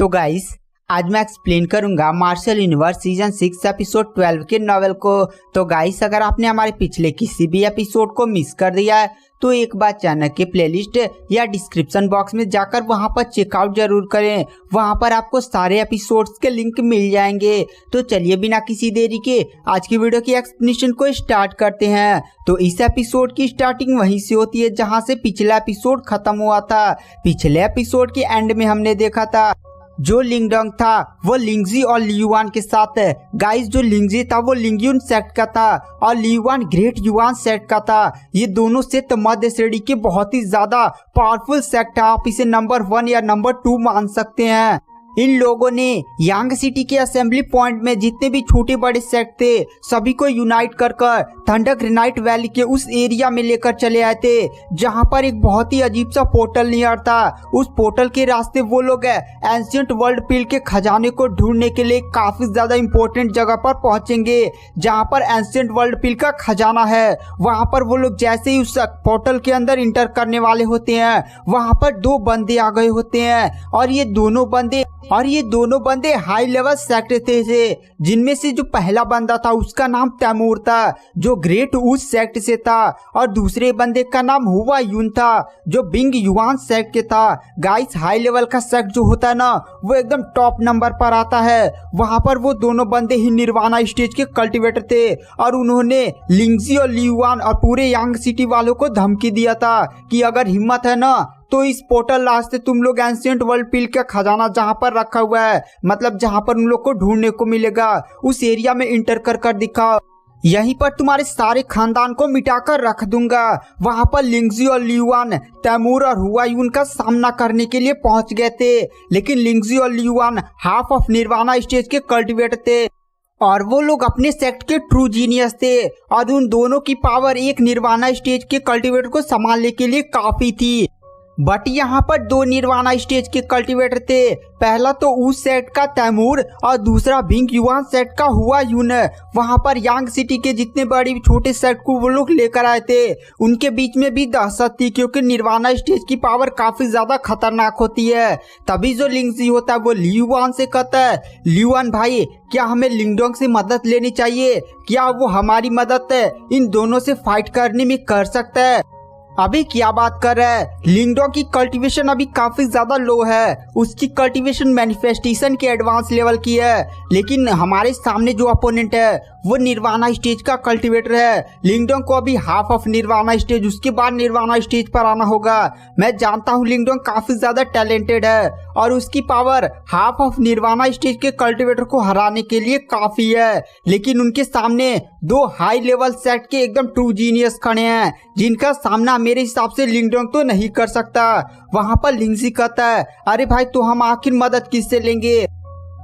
तो गाइस आज मैं एक्सप्लेन करूंगा मार्शल यूनिवर्स सीजन 6 एपिसोड 12 के नॉवेल को। तो गाइस अगर आपने हमारे पिछले किसी भी एपिसोड को मिस कर दिया है तो एक बार चैनल के प्लेलिस्ट या डिस्क्रिप्शन बॉक्स में जाकर वहां पर चेकआउट जरूर करें। वहां पर आपको सारे एपिसोड्स के लिंक मिल जाएंगे। तो चलिए बिना किसी देरी के आज की वीडियो की एक्सप्लेनेशन को स्टार्ट करते हैं। तो इस एपिसोड की स्टार्टिंग वहीं से होती है जहां से पिछला एपिसोड खत्म हुआ था। पिछले एपिसोड के एंड में हमने देखा था जो लिंगडोंग था वो लिंगजी और लियुआन के साथ है। गाइस जो लिंगजी था वो लिंगयुन सेक्ट का था और लियुआन ग्रेट युआन सेक्ट का था। ये दोनों सेक्ट मध्य श्रेणी के बहुत ही ज्यादा पावरफुल सेक्ट है। आप इसे नंबर 1 या नंबर 2 मान सकते हैं। इन लोगों ने यांग सिटी के असेंबली पॉइंट में जितने भी छोटे बड़े सेक्ट थे सभी को यूनाइट कर थंडर ग्रेनाइट वैली के उस एरिया में लेकर चले आए थे जहां पर एक बहुत ही अजीब सा पोर्टल नियर था। उस पोर्टल के रास्ते वो लोग एंशिएंट वर्ल्ड पील के खजाने को ढूंढने के लिए काफी ज्यादा इंपॉर्टेंट जगह पर पहुंचेंगे जहां पर एंशिएंट वर्ल्ड पील का खजाना है। वहां पर वो लोग जैसे ही उस पोर्टल के अंदर इंटर करने वाले होते हैं वहां पर 2 बंदे आ गए होते हैं और ये दोनों बंदे हाई लेवल सेक्ट थे जिनमें से जो पहला बंदा था उसका नाम तैमूर था जो ग्रेट उस सेक्ट से था और दूसरे बंदे का नाम हुआ यून था जो बिंग युआन सेक्ट के था। गाइस हाई लेवल का सेक्ट जो होता है ना वो एकदम टॉप नंबर पर आता है। वहां पर वो दोनों बंदे ही निर्वाणा स्टेज के कल्टिवेटर थे और उन्होंने लिंगजी और लियुआन और पूरे यांग सिटी वालों को धमकी दिया था कि अगर हिम्मत है ना तो इस पोर्टल रास्ते तुम लोग एंशिएंट वर्ल्ड पील का खजाना जहां पर रखा हुआ है मतलब जहां पर उन लोग को ढूंढने को मिलेगा उस एरिया में इंटर कर दिखाओ। यहीं पर तुम्हारे सारे खानदान को मिटाकर रख दूंगा। वहां पर लिंगजी और लियुआन तैमूर और हुआयून का सामना करने के लिए पहुंच गए थे लेकिन लिंगजी और Li Yuan half of nirvana stage के कल्टिवेटर थे और वो लोग अपने सेक्ट के ट्रू जीनियस थे और उन दोनों की पावर एक निर्वाणा स्टेज के कल्टिवेटर को संभालने के लिए काफी थी। बट यहाँ पर 2 निर्वाणा स्टेज के कल्टिवेटर थे। पहला तो उस सेट का तैमूर और दूसरा बिंग युआन सेट का हुआ यून। वहां पर यांग सिटी के जितने बड़े छोटे सेट को वो लोग लेकर आए थे। उनके बीच में भी दहशत थी क्योंकि निर्वाणा स्टेज की पावर काफी ज्यादा खतरनाक होती है। तभी जो लिंगजी होता है वो लियुआन से कहता है लियुआन भाई क्या हमें लिंगडोंग से मदद लेनी चाहिए, क्या वो हमारी मदद इन दोनों से फाइट करने में कर सकता है। अभी क्या बात कर रहा है, लिंगडोंग की कल्टीवेशन अभी काफी ज्यादा लो है। उसकी कल्टीवेशन मैनिफेस्टेशन के एडवांस लेवल की है लेकिन हमारे सामने जो अपोनेंट है वो निर्वाणा स्टेज का कल्टीवेटर है। लिंगडोंग को अभी हाफ ऑफ निर्वाणा स्टेज उसके बाद निर्वाणा स्टेज पर आना होगा। मैं जानता हूँ लिंगडोंग काफी ज्यादा टैलेंटेड है और उसकी power half of nirvana stage के कल्टीवेटर को हराने के लिए काफी है लेकिन उनके सामने 2 हाई लेवल सेट के एकदम ट्रू जीनियस खड़े हैं जिनका सामना मेरे हिसाब से लिंगडोंग तो नहीं कर सकता। वहां पर लिंगजी कहता है अरे भाई तो हम आखिर मदद किससे लेंगे,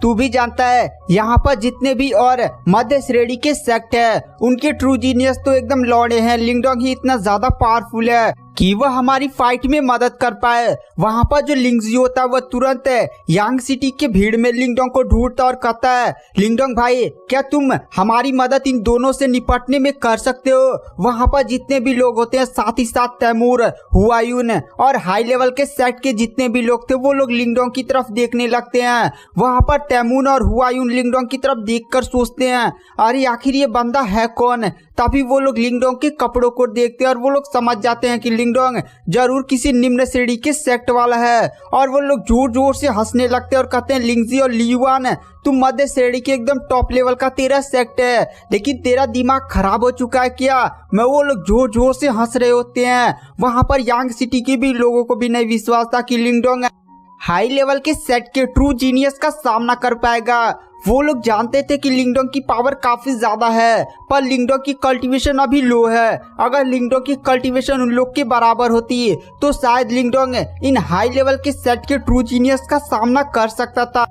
तू भी जानता है यहाँ पर जितने भी और मध्य श्रेणी के सेक्ट है उनके ट्रू जीनियस तो एकदम लौड़े हैं। लिंगडोंग ही इतना ज्यादा पावरफुल है कि वह हमारी फाइट में मदद कर पाए। वहां पर जो लिंगजी होता है वह तुरंत यांग सिटी के भीड़ में लिंगडोंग को ढूंढता और कहता है लिंगडोंग भाई क्या तुम हमारी मदद इन दोनों से निपटने में कर सकते हो। वहां पर जितने भी लोग होते हैं साथ ही साथ तैमूर हुआयून और हाई लेवल के सेट के जितने भी लोग थे वो लोग लिंगडोंग की तरफ देखने लगते हैं। वहां पर तैमूर और हुआयून लिंगडोंग की तरफ देखकर सोचते हैं अरे आखिर ये बंदा है कौन। तभी वो लोग लिंगडोंग के कपड़ों को देखते हैं और वो लोग समझ जाते हैं कि लिंगडोंग जरूर किसी निम्न श्रेणी के सेक्ट वाला है और वो लोग जोर जोर से हंसने लगते हैं और कहते हैं लिंगजी और लियुआन तुम मध्य श्रेणी के एकदम टॉप लेवल का तेरा सेक्ट है लेकिन तेरा दिमाग खराब हो चुका है क्या। मैं वो लोग जोर जोर से हंस रहे होते हैं। वहां पर यांग सिटी के भी लोगों को भी नहीं विश्वास था कि लिंगडोंग हाई लेवल के सेट के ट्रू जीनियस का सामना कर पाएगा। वो लोग जानते थे कि लिंगडोंग की पावर काफी ज्यादा है पर लिंगडोंग की कल्टीवेशन अभी लो है। अगर लिंगडोंग की कल्टीवेशन उन लोग के बराबर होती तो शायद लिंगडोंग इन हाई लेवल के सेट के ट्रू जीनियस का सामना कर सकता था।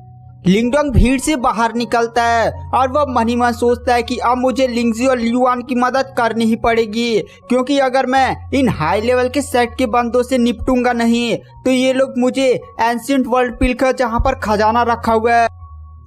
लिंगडोंग भीड़ से बाहर निकलता है और वह मन ही मन सोचता है कि अब मुझे लिंगजी और लियुआन की मदद करनी ही पड़ेगी क्योंकि अगर मैं इन हाई लेवल के सेट के बंदों से निपटूंगा नहीं तो ये लोग मुझे एंशिएंट वर्ल्ड पील का जहां पर खजाना रखा हुआ है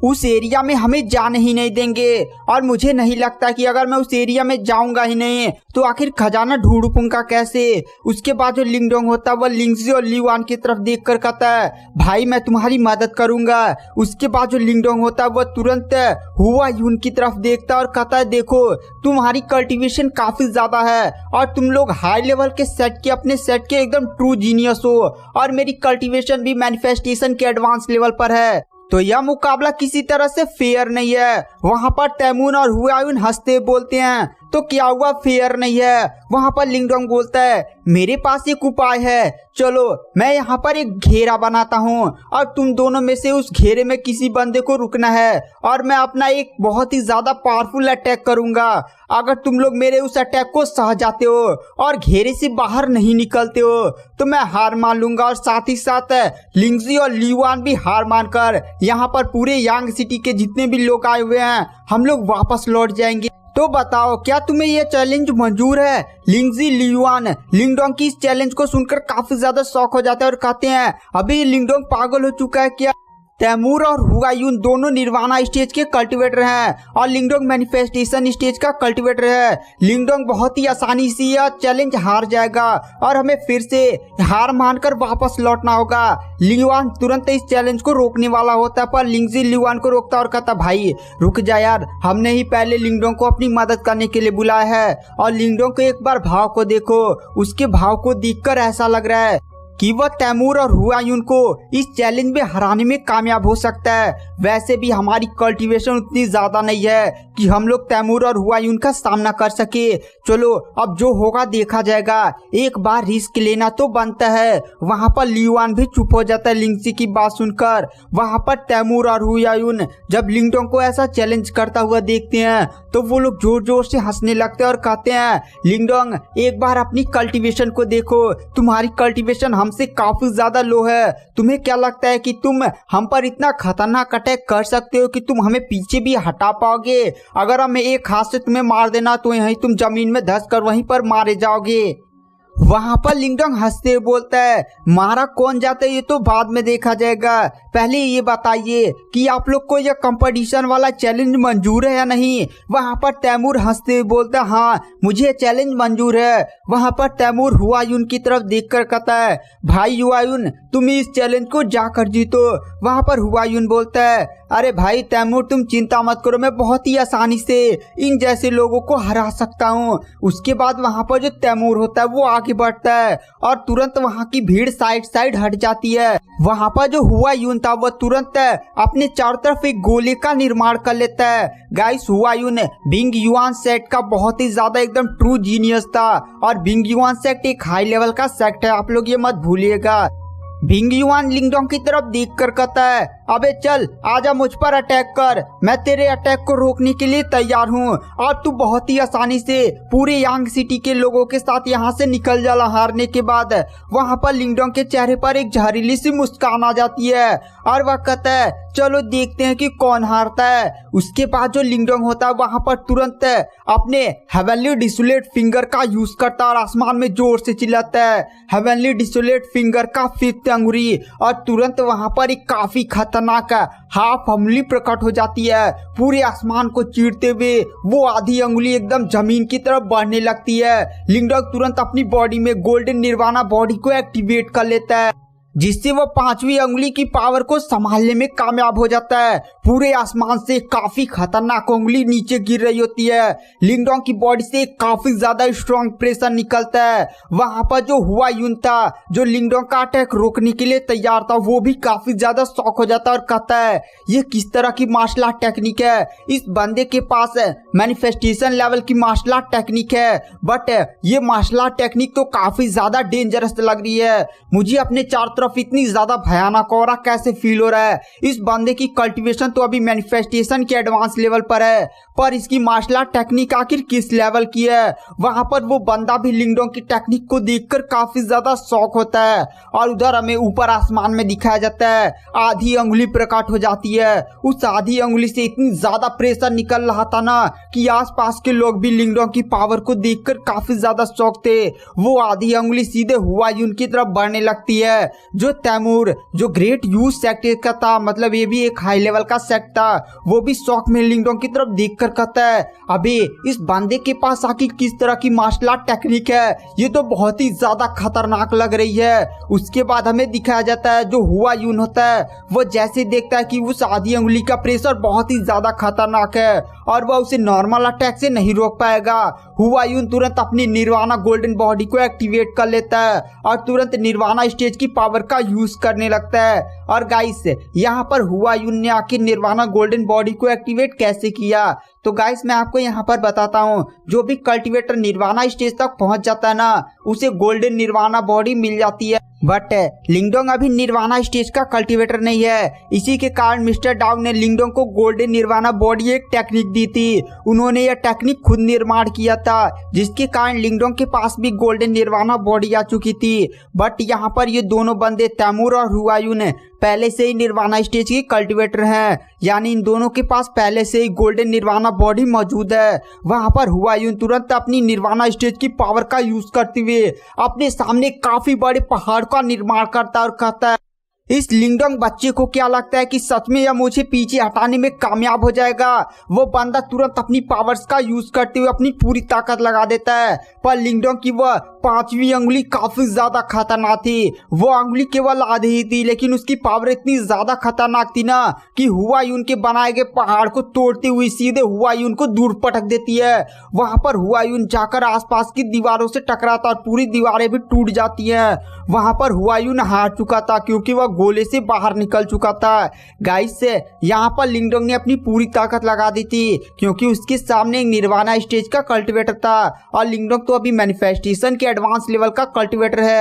उस एरिया में हमें जाने ही नहीं देंगे और मुझे नहीं लगता कि अगर मैं उस एरिया में जाऊंगा ही नहीं तो आखिर खजाना ढूंढूंगा कैसे। उसके बाद जो लिंगडोंग होता है वह लिंगजी और ल्यूआन की तरफ देख कर कहता है भाई मैं तुम्हारी मदद करूंगा। उसके बाद जो लिंगडोंग होता है वह तुरंत हुआ यून की तरफ देखता है और कहता है देखो तुम्हारी कल्टीवेशन काफी ज्यादा है और तुम लोग हाई लेवल के सेट के अपने सेट के एकदम ट्रू जीनियस हो और मेरी कल्टीवेशन भी मैनिफेस्टेशन के एडवांस लेवल पर है, तो यह मुकाबला किसी तरह से फेयर नहीं है। वहां पर तैमून और हुआयुन हंसते बोलते हैं तो क्या हुआ फेयर नहीं है। वहां पर लिंगडोंग बोलता है मेरे पास एक उपाय है, चलो मैं यहाँ पर एक घेरा बनाता हूँ और तुम दोनों में से उस घेरे में किसी बंदे को रुकना है और मैं अपना एक बहुत ही ज्यादा पावरफुल अटैक करूंगा। अगर तुम लोग मेरे उस अटैक को सह जाते हो और घेरे से बाहर नहीं निकलते हो तो मैं हार मान लूंगा और साथ ही साथ लिंगजी और ल्यूआन भी हार मानकर यहाँ पर पूरे यांग सिटी के जितने भी लोग आए हुए हैं हम लोग वापस लौट जाएंगे। तो बताओ क्या तुम्हें यह चैलेंज मंजूर है। लिंगजी ल्यूआन लिंगडोंग की इस चैलेंज को सुनकर काफी ज्यादा शॉक हो जाते हैं और कहते हैं अभी लिंगडोंग पागल हो चुका है क्या। तैमूर और हुआयुन दोनों निर्वाणा स्टेज के कल्टीवेटर हैं और लिंगडोंग मैनिफेस्टेशन स्टेज का कल्टीवेटर है। लिंगडोंग बहुत ही आसानी से यह चैलेंज हार जाएगा और हमें फिर से हार मानकर वापस लौटना होगा। ल्यूआन तुरंत इस चैलेंज को रोकने वाला होता है पर लिंगजी ल्यूआन को रोकता और कहता भाई रुक जा यार, हमने ही पहले लिंगडोंग को अपनी मदद करने के लिए बुलाया है और लिंगडोंग के एक बार भाव को देखो, उसके भाव को देखकर ऐसा लग रहा है कि वह तैमूर और हुआयुन को इस चैलेंज में हराने में कामयाब हो सकता है। वैसे भी हमारी कल्टीवेशन उतनी ज्यादा नहीं है कि हम लोग तैमूर और हुआयुन का सामना कर सके। चलो अब जो होगा देखा जाएगा, एक बार रिस्क लेना तो बनता है। वहां पर ल्यूआन भी चुप हो जाता है लिंगजी की बात सुनकर। वहां पर तैमूर और हुआयुन जब लिंगडोंग को ऐसा चैलेंज करता हुआ देखते हैं तो वो लोग जोर जोर से हंसने लगते हैं और कहते हैं लिंगडोंग एक बार अपनी कल्टीवेशन को देखो, तुम्हारी कल्टीवेशन हमसे काफी ज्यादा लो है। तुम्हें क्या लगता है कि तुम हम पर इतना खतरनाक अटैक कर सकते हो कि तुम हमें पीछे भी हटा पाओगे। अगर हमें एक हाथ से तुम्हें मार देना तो यहीं तुम जमीन में धंस कर वहीं पर मारे जाओगे। वहां पर लिंगडोंग हंसते बोलता है मारा कौन जाता है ये तो बाद में देखा जाएगा, पहले ये बताइए कि आप लोग को यह कंपटीशन वाला चैलेंज मंजूर है या नहीं। वहां पर तैमूर हंसते बोलता है हाँ मुझे चैलेंज मंजूर है। वहां पर तैमूर हुआयुन की तरफ देखकर कहता है भाई हुआयुन तुम इस चैलेंज को जाकर जीतो। वहां पर हुआयुन बोलता है अरे भाई तैमूर तुम चिंता मत करो, मैं बहुत ही आसानी से इन जैसे लोगों को हरा सकता हूँ। उसके बाद वहां पर जो तैमूर होता है वो आगे बढ़ता है और तुरंत वहां की भीड़ साइड हट जाती है। वहां पर जो हुआयुन था वह तुरंत अपने चारों तरफ एक गोले का निर्माण कर लेता है। गाइस हुआयुन बिंग युआन सेट का बहुत ही ज्यादा एकदम ट्रू जीनियस था और बिंग युआन सेट एक हाई लेवल का सेट है, आप लोग ये मत भूलिएगा। बिंग युआन लिंगडोंग की तरफ देख कर कहता है अबे चल आजा मुझ पर अटैक कर, मैं तेरे अटैक को रोकने के लिए तैयार हूँ और तू बहुत ही आसानी से पूरे यांग सिटी के लोगों के साथ यहाँ से निकल जाला। हारने के बाद वहाँ पर लिंगडोंग के चेहरे पर एक जहरीली सी मुस्कान आ जाती है और वह कहता है चलो देखते हैं कि कौन हारता है। उसके बाद जो लिंगडोंग होता है वहाँ पर तुरंत अपने हेवनली डिसोलेट फिंगर का यूज करता है और आसमान में जोर से चिल्लाता है हेवनली डिसोलेट फिंगर का 5th अंगुली और तुरंत वहाँ पर एक काफी खतरनाक हाफ अंगुली प्रकट हो जाती है। पूरे आसमान को चीरते हुए वो आधी अंगुली एकदम जमीन की तरफ बढ़ने लगती है। लिंगडोंग तुरंत अपनी बॉडी में गोल्डन निर्वाणा बॉडी को एक्टिवेट कर लेता है जिससे वो 5वीं अंगुली की पावर को संभालने में कामयाब हो जाता है। पूरे आसमान से काफी खतरनाक अंगुली नीचे गिर रही होती है। लिंगडोंग की बॉडी से काफी ज्यादा स्ट्रॉन्ग प्रेशर निकलता है। वहां पर जो हुआयुन था जो लिंगडोंग का अटैक रोकने के लिए तैयार था वो भी काफी ज्यादा शॉक हो जाता है और कहता है ये किस तरह की मार्शल आर्ट टेक्निक है। इस बंदे के पास मैनिफेस्टेशन लेवल की मार्शल आर्ट टेक्निक है बट ये मार्शल आर्ट टेक्निक तो काफी ज्यादा डेंजरस लग रही है। मुझे अपने चारों तरफ इतनी ज्यादा भयानक और कैसे फील हो रहा है। इस बंदे की कल्टीवेशन तो अभी मैनिफेस्टेशन के एडवांस लेवल पर है पर इसकी मार्शल आर्ट टेक्निक आखिर किस लेवल की है। वहां पर वो बंदा भी लिंगडोंग की टेक्निक को देखकर काफी ज्यादा शॉक होता है और उधर हमें ऊपर आसमान में दिखाया जाता है आधी अंगुली प्रकट हो जाती है। उस आधी अंगुली से इतनी ज्यादा प्रेशर निकल रहा था ना कि आसपास के लोग भी लिंगडोंग की पावर को देखकर काफी ज्यादा शॉक थे। वो आधी अंगुली सीधे हुआयुन की तरफ बढ़ने लगती है। जो तैमूर जो ग्रेट यूज सेक्ट का था, मतलब ये भी एक हाई लेवल का सेक्ट था, वो भी शौक में लिंगडोंग की तरफ देख कर कहता है अबे इस बंदे के पास आखिर किस तरह की मार्शल आर्ट टेक्निक है, ये तो बहुत ही ज्यादा खतरनाक लग रही है। उसके बाद हमें दिखाया जाता है जो हुआ यून होता है वो जैसे देखता है कि उस आधी उंगली का प्रेशर बहुत ही ज्यादा खतरनाक है और वह उसे नॉर्मल अटैक से नहीं रोक पाएगा। हुआ यून तुरंत अपनी निर्वाणा गोल्डन बॉडी को एक्टिवेट कर लेता है और तुरंत निर्वाणा स्टेज की पावर का यूज करने लगता है। और गाइस यहाँ पर हुआ यून ने आखिर निर्वाणा गोल्डन बॉडी को एक्टिवेट कैसे किया, तो गाइस मैं आपको यहाँ पर बताता हूँ। जो भी कल्टिवेटर निर्वाणा स्टेज तक पहुंच जाता है ना, उसे गोल्डन निर्वाणा बॉडी मिल जाती है। बट लिंगडोंग अभी निर्वाणा स्टेज का कल्टिवेटर नहीं है, इसी के कारण मिस्टर डॉग ने लिंगडोंग को गोल्डन निर्वाणा बॉडी एक टेक्निक दी थी। उन्होंने यह टेक्निक खुद निर्माण किया था, जिसके कारण लिंगडोंग के पास भी गोल्डन निर्वाणा बॉडी आ चुकी थी। बट यहाँ पर ये दोनों बंदे तैमूर और हुआ यून पहले से ही निर्वाणा स्टेज के कल्टिवेटर हैं, यानी इन दोनों के पास पहले से ही गोल्डन निर्वाणा बॉडी मौजूद है। वहां पर हुआ यून तुरंत अपनी निर्वाणा स्टेज की पावर का यूज करते हुए अपने सामने काफी बड़े पहाड़ का निर्माण करता है और कहता है इस लिंगडोंग बच्चे को क्या लगता है कि सच में यह मुझे पीछे हटाने में कामयाब हो जाएगा। वो बंदा तुरंत अपनी पावर्स का यूज करते हुए अपनी पूरी ताकत लगा देता है, पर लिंगडोंग की वह 5वीं अंगुली काफी ज्यादा खतरनाक थी। वो अंगुली केवल आधी ही थी, लेकिन उसकी पावर इतनी ज्यादा खतरनाक थी ना कि हुआ यून के बनाए गए पहाड़ को तोड़ते हुए सीधे हुआ यून को दूर पटक देती है। वहां पर हुआ यून जाकर आसपास की दीवारों से टकराता और पूरी दीवारें भी टूट जाती हैं। वहां पर हुआ यून हार चुका था क्योंकि वह गोले से बाहर निकल चुका था। गाइस यहाँ पर लिंगडोंग ने अपनी पूरी ताकत लगा दी थी क्योंकि उसके सामने एक निर्वाणा स्टेज का कल्टिवेटर था और लिंगडोंग तो अभी मैनिफेस्टेशन के एडवांस लेवल का कल्टिवेटर है।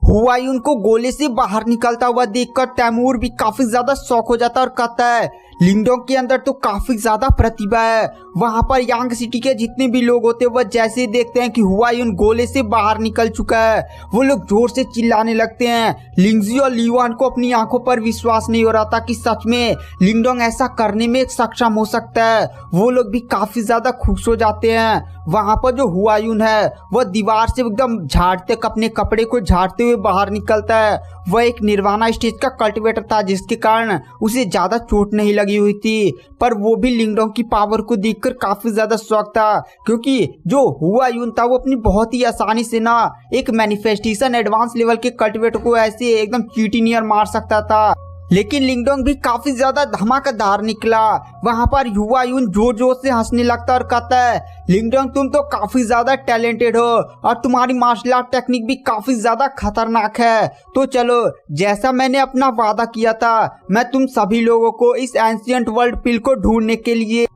हुआ यून को गोले से बाहर निकलता हुआ देखकर तैमूर भी काफी ज्यादा शॉक हो जाता है और कहता है लिंगडोंग के अंदर तो काफी ज्यादा प्रतिभा है। वहां पर यांग सिटी के जितने भी लोग होते हैं वह जैसे ही देखते हैं कि हुआ यून गोले से बाहर निकल चुका है, वो लोग जोर से चिल्लाने लगते हैं। लिंगजी और लियुआन को अपनी आंखों पर विश्वास नहीं हो रहा था कि सच में लिंगडोंग ऐसा करने में सक्षम हो सकता है। वो लोग भी काफी ज्यादा खुश हो जाते हैं। वहां पर जो हुआ यून है वह दीवार से एकदम झाड़ते अपने कपड़े को झाड़ते हुए बाहर निकलता है। वह एक निर्वाणा स्टेज का कल्टिवेटर था, जिसके कारण उसे ज्यादा चोट नहीं लगी हुई थी, पर वो भी लिंगडोंग की पावर को देखकर काफी ज्यादा शॉक था क्योंकि जो हुआ यून था वो अपनी बहुत ही आसानी से ना एक मैनिफेस्टेशन एडवांस लेवल के कल्टिवेटर को ऐसे एकदम चींटी नियर मार सकता था। लेकिन लिंगडोंग भी काफी ज्यादा धमाकेदार निकला। वहां पर हुआ यून जोर जोर से हंसने लगता और कहता है लिंगडोंग तुम तो काफी ज्यादा टैलेंटेड हो और तुम्हारी मार्शल आर्ट टेक्निक भी काफी ज्यादा खतरनाक है। तो चलो जैसा मैंने अपना वादा किया था, मैं तुम सभी लोगों को इस एंशिएंट वर्ल्ड पिल को ढूंढने के लिए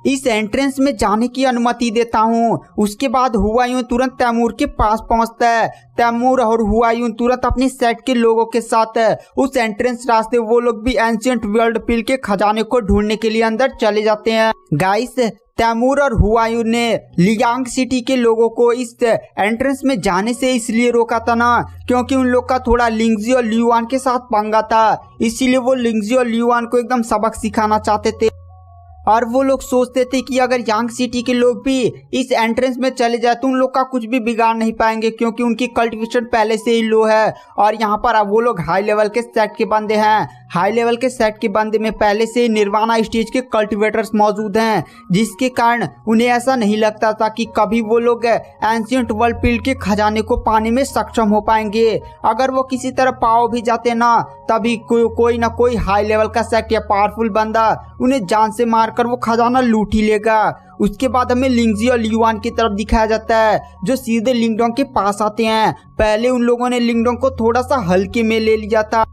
इस एंट्रेंस में जाने की अनुमति देता हूँ। उसके बाद हुआ यून तुरंत तैमूर के पास पहुँचता है। तैमूर और हुआ यून तुरंत अपने सेट के लोगों के साथ उस एंट्रेंस रास्ते वो लोग भी एंशिएंट वर्ल्ड पिल के खजाने को ढूंढने के लिए अंदर चले जाते हैं। गाइस तैमूर और हुआ यून ने लियांग सिटी के लोगों को इस एंट्रेंस में जाने से इसलिए रोका था ना क्योंकि उन लोग का थोड़ा लिंगजी और लियुआन के साथ पंगा था, इसीलिए वो लिंगजी और लियुआन को एकदम सबक सिखाना चाहते थे। और वो लोग सोचते थे कि अगर यांग सिटी के लोग भी इस एंट्रेंस में चले जाए तो उन लोग का कुछ भी बिगाड़ नहीं पाएंगे क्योंकि उनकी कल्टिवेशन पहले से ही लो है। और यहाँ पर अब वो लोग हाई लेवल के सेट के बंदे हैं। हाई लेवल के सेट के बंदे में पहले से ही निर्वाणा स्टेज के कल्टिवेटर्स मौजूद हैं, जिसके कारण उन्हें ऐसा नहीं लगता था कि कभी वो लोग एंशिएंट वर्ल्ड पिल के खजाने को पाने में सक्षम हो पाएंगे। अगर वो किसी तरह पाओ भी जाते ना, तभी कोई ना कोई हाई लेवल का सेट या पावरफुल बंदा उन्हें जान से मारकर वो खजाना लूट ही लेगा। उसके बाद हमें लिंगजी और लियुआन की तरफ दिखाया जाता है जो सीधे लिंगडोंग के पास आते हैं। पहले उन लोगों ने लिंगडोंग को थोड़ा सा हल्के में ले लिया था,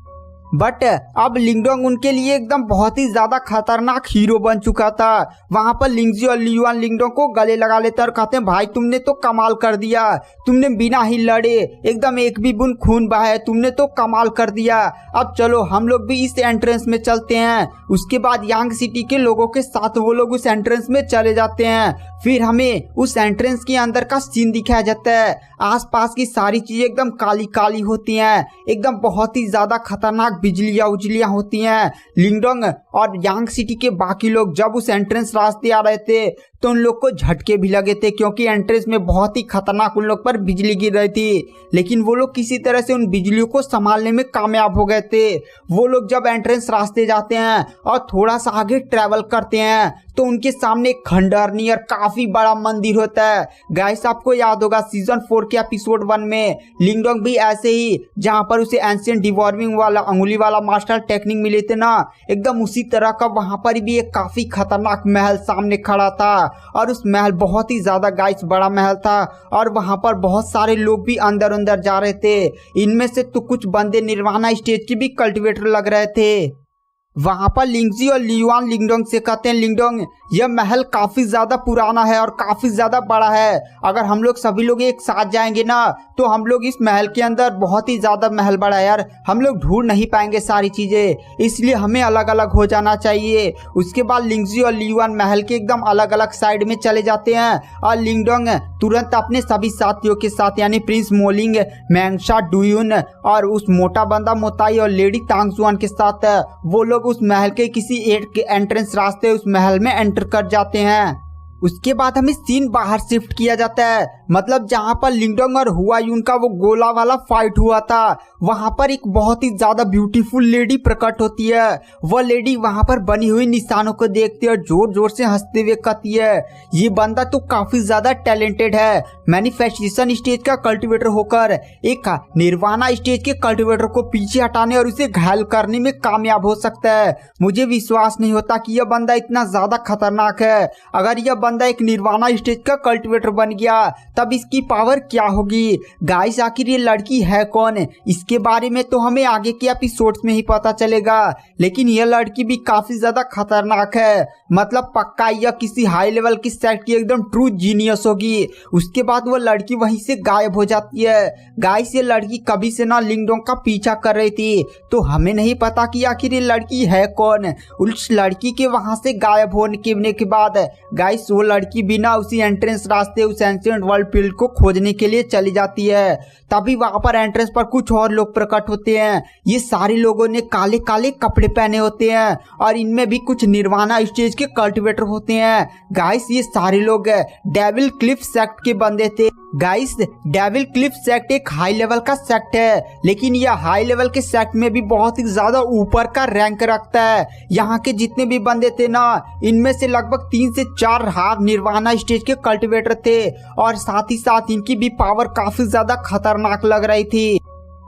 बट अब लिंगडोंग उनके लिए एकदम बहुत ही ज्यादा खतरनाक हीरो बन चुका था। वहां पर लिंगजी और लियुआन लिंगडोंग को गले लगा लेते और कहते हैं भाई तुमने तो कमाल कर दिया, तुमने बिना ही लड़े एकदम एक भी बूंद खून बहाए, तुमने तो कमाल कर दिया। अब चलो हम लोग भी इस एंट्रेंस में चलते हैं। उसके बाद यांग सिटी के लोगों के साथ वो लोग उस एंट्रेंस में चले जाते हैं। फिर हमें उस एंट्रेंस के अंदर का सीन दिखाया जाता है। आसपास की सारी चीजें एकदम काली काली होती हैं, एकदम बहुत ही ज्यादा खतरनाक बिजलियां उजलियां होती हैं। लिंगडोंग और यांग सिटी के बाकी लोग जब उस एंट्रेंस रास्ते आ रहे थे तो उन लोग को झटके भी लगे थे, क्योंकि एंट्रेंस में बहुत ही खतरनाक उन लोग पर बिजली गिर रही थी। लेकिन वो लोग किसी तरह से उन बिजलियों को संभालने में कामयाब हो गए थे। वो लोग जब एंट्रेंस रास्ते जाते हैं और थोड़ा सा आगे ट्रैवल करते हैं तो उनके सामने एक खंडहर नियर काफी बड़ा मंदिर होता है। गाइस, आपको याद होगा सीजन 4 के एपिसोड 1 में लिंगडोंग भी ऐसे ही, जहां पर उसे एंशिएंट डिवॉर्मिंग वाला अंगुली वाला मास्टर टेक्निक मिले थे ना, एकदम उसी तरह का वहां पर भी एक काफी खतरनाक महल सामने खड़ा था। और उस महल बहुत ही ज्यादा गाइस बड़ा महल था और वहां पर बहुत सारे लोग भी अंदर अंदर जा रहे थे। इनमें से तो कुछ बंदे निर्वाणा स्टेज के भी कल्टिवेटर लग रहे थे। वहां पर लिंगजी और लियुआन लिंगडोंग से कहते हैं, लिंगडोंग यह महल काफी ज्यादा पुराना है और काफी ज्यादा बड़ा है। अगर हम लोग सभी लोग एक साथ जाएंगे ना तो हम लोग इस महल के अंदर, बहुत ही ज्यादा महल बड़ा है यार, हम लोग ढूंढ नहीं पाएंगे सारी चीजें, इसलिए हमें अलग अलग हो जाना चाहिए। उसके बाद लिंगजी और लियुआन महल के एकदम अलग अलग साइड में चले जाते हैं और लिंगडोंग तुरंत अपने सभी साथियों के साथ यानी प्रिंस मोलिंग, मैंगशा, डुयुन और उस मोटा बंदा मोताई और लेडी तांगजुआन के साथ वो लोग उस महल के किसी एक के एंट्रेंस रास्ते उस महल में एंटर कर जाते हैं। उसके बाद हमें सीन बाहर शिफ्ट किया जाता है, मतलब जहां पर लिंगडोंग और हुआयुन का वो गोला वाला फाइट हुआ था, वहां पर एक बहुत ही ज्यादा ब्यूटीफुल लेडी प्रकट होती है। वह लेडी वहां पर बनी हुई निशानों को देखती है और जोर जोर से हंसते हुए कहती है, ये बंदा तो काफी ज्यादा टैलेंटेड है, मैनिफेस्टेशन स्टेज का कल्टिवेटर होकर एक निर्वाणा स्टेज के कल्टिवेटर को पीछे हटाने और उसे घायल करने में कामयाब हो सकता है। मुझे विश्वास नहीं होता कि यह बंदा इतना ज्यादा खतरनाक है। अगर यह बंदा एक निर्वाणा स्टेज का कल्टिवेटर बन गया तब इसकी पावर क्या होगी। गाइस, आखिर ये लड़की है कौन, इसके बारे में तो हमें आगे के एपिसोड्स में ही पता चलेगा। लेकिन यह लड़की भी काफी ज्यादा खतरनाक है, मतलब पक्का यह किसी हाई लेवल की सेक्ट की एकदम ट्रू जीनियस होगी। उसके बाद वो लड़की वहीं से गायब हो जाती है। गाइस, ये लड़की कभी से ना लिंगडोंग का पीछा कर रही थी, तो हमें नहीं पता कि आखिर ये लड़की है कौन। उस लड़की के वहां से गायब होने के बाद गाइस वो लड़की बिना उसी एंट्रेंस रास्ते उस एंशिएंट वर्ल्ड फील्ड को खोजने के लिए चली जाती है। तभी वहां पर एंट्रेंस पर कुछ और लोग प्रकट होते हैं। ये सारे लोगों ने काले काले कपड़े पहने होते हैं और इनमें भी कुछ निर्वाणा स्टेज के कल्टिवेटर होते हैं। गाइस, ये सारे लोग डेविल क्लिफ सेक्ट के बंदे थे। गाइस, डेविल क्लिफ सेक्ट एक हाई लेवल का सेक्ट है, लेकिन यह हाई लेवल के सेक्ट में भी बहुत ही ज्यादा ऊपर का रैंक रखता है। यहाँ के जितने भी बंदे थे ना, इनमें से लगभग 3 से 4 हाफ निर्वाणा स्टेज के कल्टिवेटर थे और साथ ही साथ इनकी भी पावर काफी ज्यादा खतरनाक लग रही थी।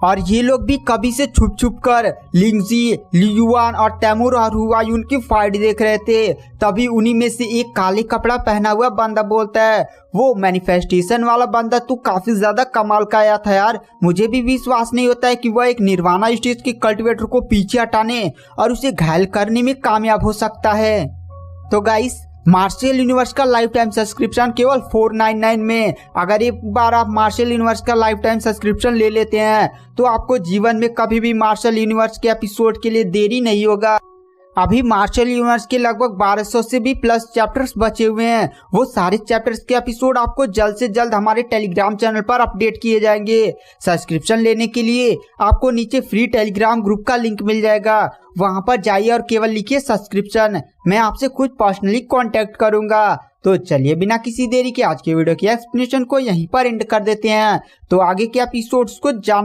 और ये लोग भी कभी से छुप छुप कर लिंगजी, लियुआन और तैमूर और हुआयुन की फाइट देख रहे थे। तभी उन्हीं में से एक काले कपड़ा पहना हुआ बंदा बोलता है, वो मैनिफेस्टेशन वाला बंदा तो काफी ज्यादा कमाल का आया था यार, मुझे भी विश्वास नहीं होता है कि वह एक निर्वाणा स्टेज के कल्टिवेटर को पीछे हटाने और उसे घायल करने में कामयाब हो सकता है। तो गाइस, मार्शल यूनिवर्स का लाइफ टाइम सब्सक्रिप्शन केवल 499 में। अगर एक बार आप मार्शल यूनिवर्स का लाइफ टाइम सब्सक्रिप्शन ले लेते हैं तो आपको जीवन में कभी भी मार्शल यूनिवर्स के एपिसोड के लिए देरी नहीं होगा। अभी मार्शल यूनिवर्स के लगभग 1200 से भी प्लस चैप्टर्स बचे हुए हैं। वो सारे चैप्टर्स के एपिसोड आपको जल्द से जल्द हमारे टेलीग्राम चैनल पर अपडेट किए जाएंगे। सब्सक्रिप्शन लेने के लिए आपको नीचे फ्री टेलीग्राम ग्रुप का लिंक मिल जाएगा, वहां पर जाइए और केवल लिखिए सब्सक्रिप्शन, मैं आपसे खुद पर्सनली कांटेक्ट करूंगा। तो चलिए बिना किसी देरी के आज के वीडियो की एक्सप्लेनेशन को यहीं पर एंड कर देते हैं। तो आगे के एपिसोड्स को जान